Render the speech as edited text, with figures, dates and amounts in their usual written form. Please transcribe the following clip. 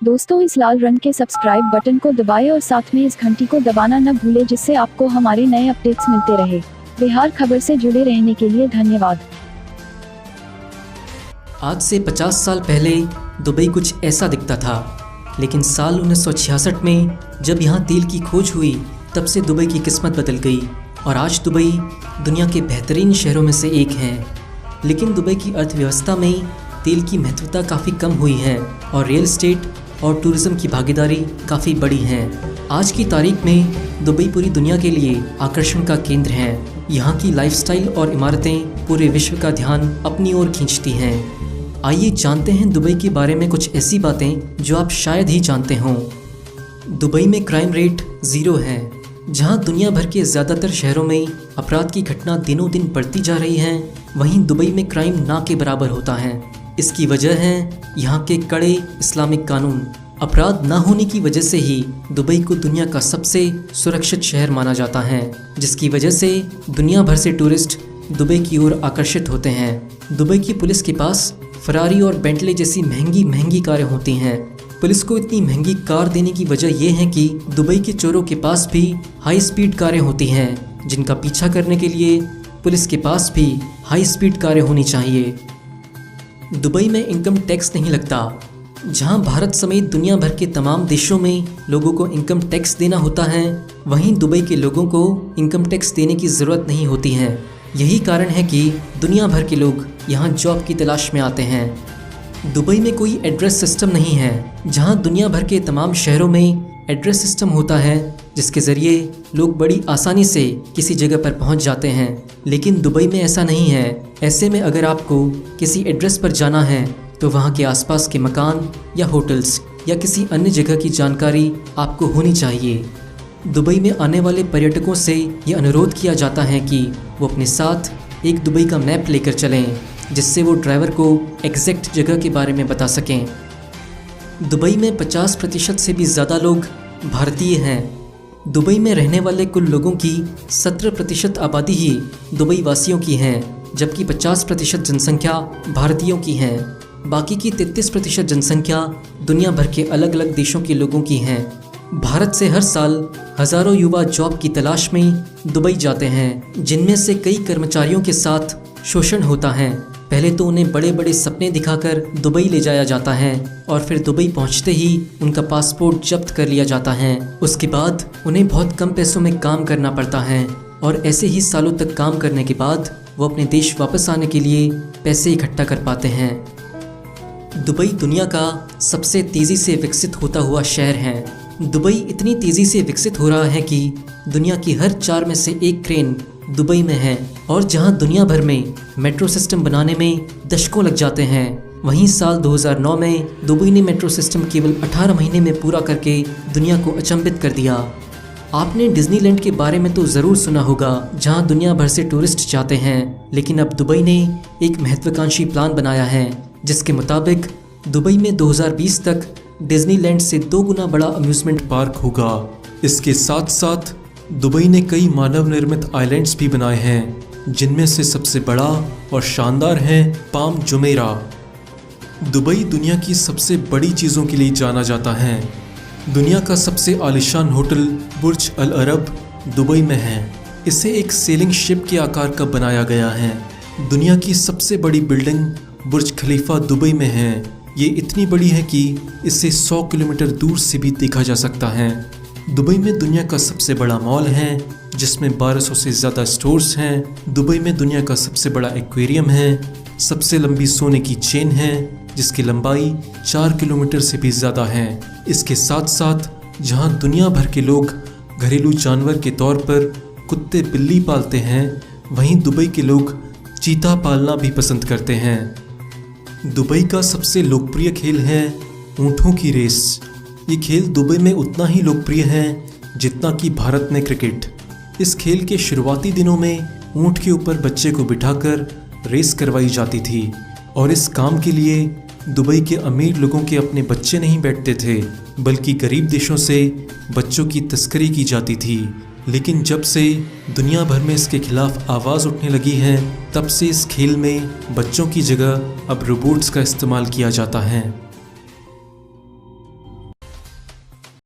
दोस्तों इस लाल रंग के सब्सक्राइब बटन को दबाएं और साथ में इस घंटी को दबाना न भूलें जिससे आपको हमारे नए अपडेट्स मिलते रहे। बिहार खबर से जुड़े रहने के लिए धन्यवाद। आज से 50 साल पहले दुबई कुछ ऐसा दिखता था, लेकिन साल 1966 में जब यहाँ तेल की खोज हुई तब से दुबई की किस्मत बदल गई और आज दुबई दुनिया के बेहतरीन शहरों में से एक है। लेकिन दुबई की अर्थव्यवस्था में तेल की महत्वता काफ़ी कम हुई है और रियल एस्टेट और टूरिज़्म की भागीदारी काफ़ी बड़ी है। आज की तारीख में दुबई पूरी दुनिया के लिए आकर्षण का केंद्र है। यहाँ की लाइफस्टाइल और इमारतें पूरे विश्व का ध्यान अपनी ओर खींचती हैं। आइए जानते हैं दुबई के बारे में कुछ ऐसी बातें जो आप शायद ही जानते हों। दुबई में क्राइम रेट 0 है। जहां दुनिया भर के ज़्यादातर शहरों में अपराध की घटना दिनों दिन बढ़ती जा रही हैं, वहीं दुबई में क्राइम ना के बराबर होता है। इसकी वजह है यहाँ के कड़े इस्लामिक कानून। अपराध ना होने की वजह से ही दुबई को दुनिया का सबसे सुरक्षित शहर माना जाता है, जिसकी वजह से दुनिया भर से टूरिस्ट दुबई की ओर आकर्षित होते हैं। दुबई की पुलिस के पास फरारी और बेंटले जैसी महंगी कारें होती हैं। पुलिस को इतनी महंगी कार देने की वजह यह है कि दुबई के चोरों के पास भी हाई स्पीड कारें होती हैं, जिनका पीछा करने के लिए पुलिस के पास भी हाई स्पीड कारें होनी चाहिए। दुबई में इनकम टैक्स नहीं लगता। जहां भारत समेत दुनिया भर के तमाम देशों में लोगों को इनकम टैक्स देना होता है, वहीं दुबई के लोगों को इनकम टैक्स देने की ज़रूरत नहीं होती है। यही कारण है कि दुनिया भर के लोग यहां जॉब की तलाश में आते हैं। दुबई में कोई एड्रेस सिस्टम नहीं है। जहां दुनिया भर के तमाम शहरों में एड्रेस सिस्टम होता है, जिसके ज़रिए लोग बड़ी आसानी से किसी जगह पर पहुंच जाते हैं, लेकिन दुबई में ऐसा नहीं है। ऐसे में अगर आपको किसी एड्रेस पर जाना है तो वहां के आसपास के मकान या होटल्स या किसी अन्य जगह की जानकारी आपको होनी चाहिए। दुबई में आने वाले पर्यटकों से ये अनुरोध किया जाता है कि वो अपने साथ एक दुबई का मैप लेकर चलें, जिससे वो ड्राइवर को एग्जैक्ट जगह के बारे में बता सकें। दुबई में 50% से भी ज़्यादा लोग भारतीय हैं। दुबई में रहने वाले कुल लोगों की 17% आबादी ही दुबई वासियों की है, जबकि 50% जनसंख्या भारतीयों की है। बाकी की 33% जनसंख्या दुनिया भर के अलग अलग देशों के लोगों की है। भारत से हर साल हज़ारों युवा जॉब की तलाश में दुबई जाते हैं, जिनमें से कई कर्मचारियों के साथ शोषण होता है। पहले तो उन्हें बड़े बड़े सपने दिखाकर दुबई ले जाया जाता है और फिर दुबई पहुंचते ही उनका पासपोर्ट जब्त कर लिया जाता है। उसके बाद उन्हें बहुत कम पैसों में काम करना पड़ता है और ऐसे ही सालों तक काम करने के बाद वो अपने देश वापस आने के लिए पैसे इकट्ठा कर पाते हैं। दुबई दुनिया का सबसे तेज़ी से विकसित होता हुआ शहर है। दुबई इतनी तेज़ी से विकसित हो रहा है कि दुनिया की हर 4 में से 1 क्रेन दुबई में है, और जहां दुनिया भर में मेट्रो सिस्टम बनाने में दशकों लग जाते हैं, वहीं साल 2009 में दुबई ने मेट्रो सिस्टम केवल 18 महीने में पूरा करके दुनिया को अचंभित कर दिया। आपने डिज्नीलैंड के बारे में तो ज़रूर सुना होगा, जहां दुनिया भर से टूरिस्ट जाते हैं, लेकिन अब दुबई ने एक महत्वाकांक्षी प्लान बनाया है, जिसके मुताबिक दुबई में 2020 तक डिज्नीलैंड से 2 गुना बड़ा अम्यूज़मेंट पार्क होगा। इसके साथ साथ दुबई ने कई मानव निर्मित आइलैंड्स भी बनाए हैं, जिनमें से सबसे बड़ा और शानदार है पाम जुमेरा। दुबई दुनिया की सबसे बड़ी चीज़ों के लिए जाना जाता है। दुनिया का सबसे आलीशान होटल बुर्ज अल अरब दुबई में है। इसे एक सेलिंग शिप के आकार का बनाया गया है। दुनिया की सबसे बड़ी बिल्डिंग बुर्ज खलीफा दुबई में है। ये इतनी बड़ी है कि इसे 100 किलोमीटर दूर से भी देखा जा सकता है। दुबई में दुनिया का सबसे बड़ा मॉल है, जिसमें 1200 से ज़्यादा स्टोर्स हैं। दुबई में दुनिया का सबसे बड़ा एक्वेरियम है। सबसे लंबी सोने की चेन है, जिसकी लंबाई 4 किलोमीटर से भी ज़्यादा है। इसके साथ साथ जहां दुनिया भर के लोग घरेलू जानवर के तौर पर कुत्ते बिल्ली पालते हैं, वहीं दुबई के लोग चीता पालना भी पसंद करते हैं। दुबई का सबसे लोकप्रिय खेल है ऊँटों की रेस। ये खेल दुबई में उतना ही लोकप्रिय है जितना कि भारत में क्रिकेट। इस खेल के शुरुआती दिनों में ऊँट के ऊपर बच्चे को बिठाकर रेस करवाई जाती थी, और इस काम के लिए दुबई के अमीर लोगों के अपने बच्चे नहीं बैठते थे, बल्कि गरीब देशों से बच्चों की तस्करी की जाती थी। लेकिन जब से दुनिया भर में इसके खिलाफ आवाज़ उठने लगी है, तब से इस खेल में बच्चों की जगह अब रोबोट्स का इस्तेमाल किया जाता है।